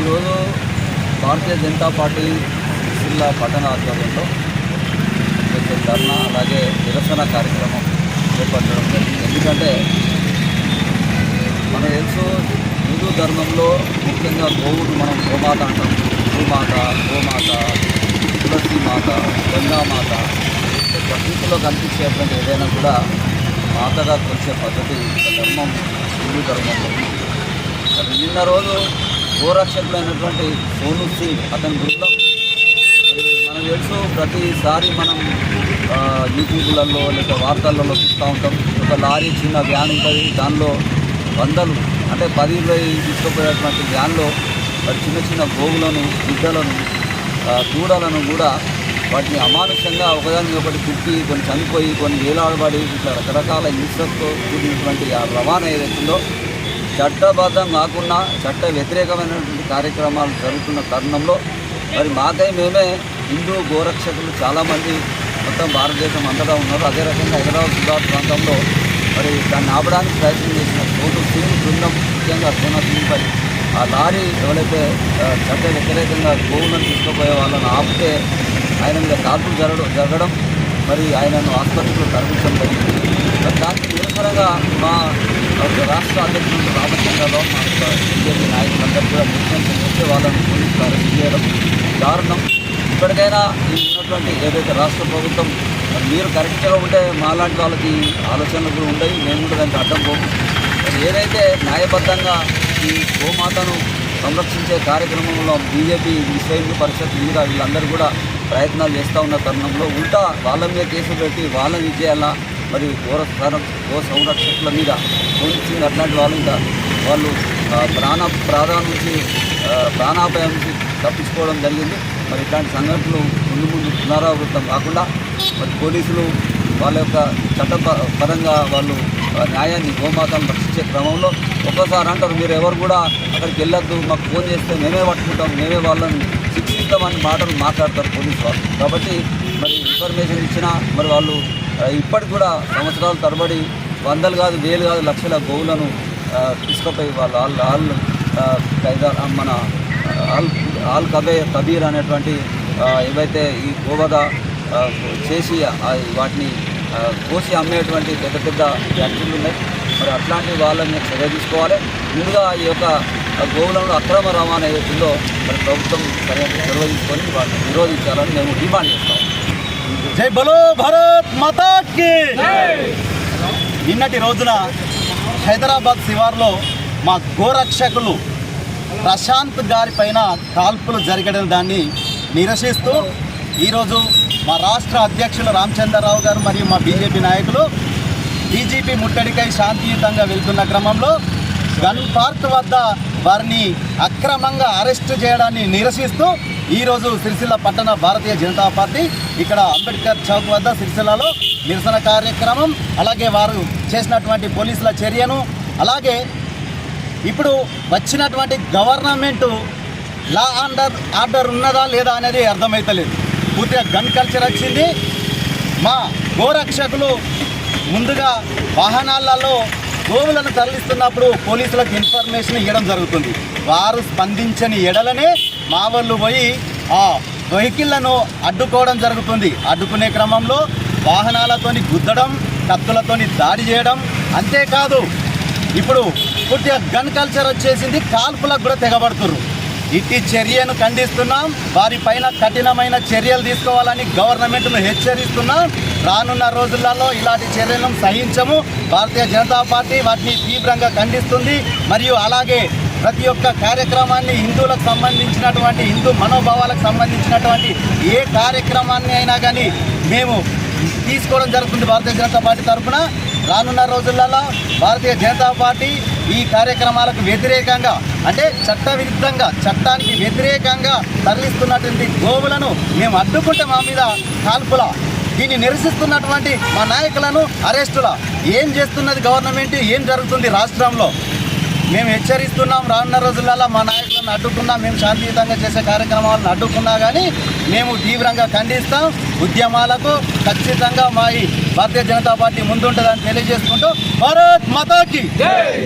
ఈరోజు భారతీయ జనతా పార్టీ జిల్లా పట్టణ ఆధ్వర్యంలో ధర్నా అలాగే నిరసన కార్యక్రమం చేపట్టడం జరిగింది. ఎందుకంటే మనకు తెలుసు హిందూ ధర్మంలో ముఖ్యంగా గోవును మనం గోమాత అంటాం. భూమాత, గోమాత, తులసి మాత, గంగామాత ప్రకృతిలో కనిపించేటువంటి ఏదైనా కూడా మాతగా కొలిచే పద్ధతి ధర్మం హిందూ ధర్మంలో. నిన్న రోజు గోరక్షకులైనటువంటి సోను సింగ్ అతని బృందం మనకు తెలుసు ప్రతిసారి మనం యూట్యూబ్లలో లేదా వార్తలలో చూస్తూ ఉంటాం. ఒక లారీ చిన్న వ్యాన్ ఉంటుంది, దానిలో వందలు అంటే 10-20 తీసుకుపోయేటువంటి వ్యాన్లో చిన్న చిన్న గోవులను, బిడ్డలను, దూడలను కూడా వాటిని అమానుషంగా ఒకదాని ఒకటి కుట్టి కొన్ని చనిపోయి కొన్ని వేలాడబడి ఇట్లా రకరకాల హింసతో కూడినటువంటి ఆ రవాణా ఏదైతుందో చట్టబద్ధం కాకుండా చట్ట వ్యతిరేకమైనటువంటి కార్యక్రమాలు జరుగుతున్న తరుణంలో మరి మాకై మేమే హిందూ గోరక్షకులు చాలామంది మొత్తం భారతదేశం అంతటా ఉన్నారు. అదే రకంగా హైదరాబాద్ గుజరాత్ ప్రాంతంలో మరి దాన్ని ఆపడానికి ప్రయత్నం చేసిన సోను సింగ్ బృందం, ముఖ్యంగా సోను సింగ్పై ఆ లారీ ఎవరైతే చట్ట వ్యతిరేకంగా గోవులను తీసుకుపోయే వాళ్ళని ఆపితే ఆయన మీద కాల్పులు జరగడం మరి ఆయనను ఆసుపత్రిలో తరలించడం జరిగింది. దానికి నిరసనగా మా రాష్ట్ర అధ్యక్షుడు రామచంద్రరావు, మా బీజేపీ నాయకులందరూ కూడా నిరసన చేస్తే వాళ్ళను పోలీసులు అరెస్ట్ చేయడం దారుణం. ఇప్పటికైనా ఈ ఉన్నటువంటి ఏదైతే రాష్ట్ర ప్రభుత్వం మీరు కరెక్ట్గా ఉంటే మాలాంటి వాళ్ళకి ఆలోచనలు కూడా ఉండవు, మేము కూడా దానికి అడ్డం పోము. ఏదైతే న్యాయబద్ధంగా ఈ గోమాతను సంరక్షించే కార్యక్రమంలో బీజేపీ విశ్వ హిందూ పరిషత్ మీద వీళ్ళందరూ కూడా ప్రయత్నాలు చేస్తూ ఉన్న తరుణంలో ఉల్టా వాళ్ళ మీద కేసు పెట్టి వాళ్ళని చేయాలా మరి గో సంరక్షకుల మీద పోలీసులు అట్లాంటి వాళ్ళ మీద వాళ్ళు ప్రాణాపాయం నుంచి తప్పించుకోవడం జరిగింది. మరి ఇట్లాంటి సంఘటనలు ముందు పునరావృతం కాకుండా మరి పోలీసులు వాళ్ళ యొక్క చట్టపరంగా వాళ్ళు న్యాయాన్ని గోమాతను రక్షించే క్రమంలో ఒక్కోసారి అంటారు మీరు ఎవరు కూడా అక్కడికి వెళ్ళొద్దు, మాకు ఫోన్ చేస్తే మేమే పట్టుకుంటాం, మేమే వాళ్ళని శిక్షిస్తామని మాటలు మాట్లాడతారు పోలీసు వాళ్ళు. కాబట్టి మరి ఇన్ఫర్మేషన్ ఇచ్చినా మరి వాళ్ళు ఇప్పటికి కూడా సంవత్సరాల తరబడి వందలు కాదు, వేలు కాదు, లక్షల గోవులను తీసుకుపోయి వాళ్ళు మన ఆల్ కబీర్ అనేటువంటి ఏవైతే ఈ గోవగా చేసి వాటిని కోసి అమ్మేటువంటి పెద్ద పెద్ద ఫ్యాక్టరీలు ఉన్నాయి. మరి అట్లాంటి వాళ్ళని చర్య తీసుకోవాలి. ముందుగా ఈ యొక్క గోవులను అక్రమ రవాణా ఏదైతుందో మరి ప్రభుత్వం చొరవ తీసుకొని వాటిని నిరోధించాలని మేము డిమాండ్ చేస్తాం. జై బలో భారత్ మాతా కీ. నిన్నటి రోజున హైదరాబాద్ శివార్లో మా గోరక్షకులు ప్రశాంత్ గారి పైన కాల్పులు జరగడం దాన్ని నిరసిస్తూ ఈరోజు మా రాష్ట్ర అధ్యక్షులు రామచంద్రరావు గారు మరియు మా బీజేపీ నాయకులు డీజీపీ ముట్టడికై శాంతియుతంగా వెళ్తున్న క్రమంలో గన్ పార్క్ వద్ద వారిని అక్రమంగా అరెస్ట్ చేయడాన్ని నిరసిస్తూ ఈరోజు సిరిసిల్ల పట్టణ భారతీయ జనతా పార్టీ ఇక్కడ అంబేద్కర్ చౌక్ వద్ద సిరిసిల్లలో నిరసన కార్యక్రమం, అలాగే వారు చేసినటువంటి పోలీసుల చర్యను, అలాగే ఇప్పుడు వచ్చినటువంటి గవర్నమెంటు లా అండ్ ఆర్డర్ ఉన్నదా లేదా అనేది అర్థమవుతలేదు. పూర్తిగా గన్ కల్చర్ వచ్చింది. మా గోరక్షకులు ముందుగా వాహనాలలో గోవులను తరలిస్తున్నప్పుడు పోలీసులకు ఇన్ఫర్మేషన్ ఇవ్వడం జరుగుతుంది. వారు స్పందించని ఎడలనే మా వాళ్ళు పోయి ఆ వెహికల్లను అడ్డుకోవడం జరుగుతుంది. అడ్డుకునే క్రమంలో వాహనాలతోని గుద్దడం, కత్తులతోని దాడి చేయడం. అంతేకాదు ఇప్పుడు పూర్తిగా గన్ కల్చర్ వచ్చేసింది, కాల్పులకు కూడా తెగబడుతుర్రు. ఇట్టి చర్యను ఖండిస్తున్నాం. వారిపైన కఠినమైన చర్యలు తీసుకోవాలని గవర్నమెంట్ను హెచ్చరిస్తున్నాం. రానున్న రోజులలో ఇలాంటి చర్యలను సహించము. భారతీయ జనతా పార్టీ వాటిని తీవ్రంగా ఖండిస్తుంది. మరియు అలాగే ప్రతి ఒక్క కార్యక్రమాన్ని హిందువులకు సంబంధించినటువంటి, హిందూ మనోభావాలకు సంబంధించినటువంటి ఏ కార్యక్రమాన్ని అయినా కానీ మేము తీసుకోవడం జరుగుతుంది. భారతీయ జనతా పార్టీ తరఫున రానున్న రోజులలో భారతీయ జనతా పార్టీ ఈ కార్యక్రమాలకు వ్యతిరేకంగా, అంటే చట్టవిరుద్ధంగా, చట్టానికి వ్యతిరేకంగా తరలిస్తున్నటువంటి గోవులను మేము అడ్డుకుంటే మా మీద కాల్పుల, దీన్ని నిరసిస్తున్నటువంటి మా నాయకులను అరెస్టుల. ఏం చేస్తున్నది గవర్నమెంట్, ఏం జరుగుతుంది రాష్ట్రంలో? మేము హెచ్చరిస్తున్నాం. రానున్న రోజులలో మా నాయకులను అడ్డుకున్నా, మేము శాంతియుతంగా చేసే కార్యక్రమాలను అడ్డుకున్నా కానీ మేము తీవ్రంగా ఖండిస్తాం. ఉద్యమాలకు ఖచ్చితంగా మా ఈ భారతీయ జనతా పార్టీ ముందుంటుందని తెలియజేసుకుంటూ భారత్ మాతాకి జై.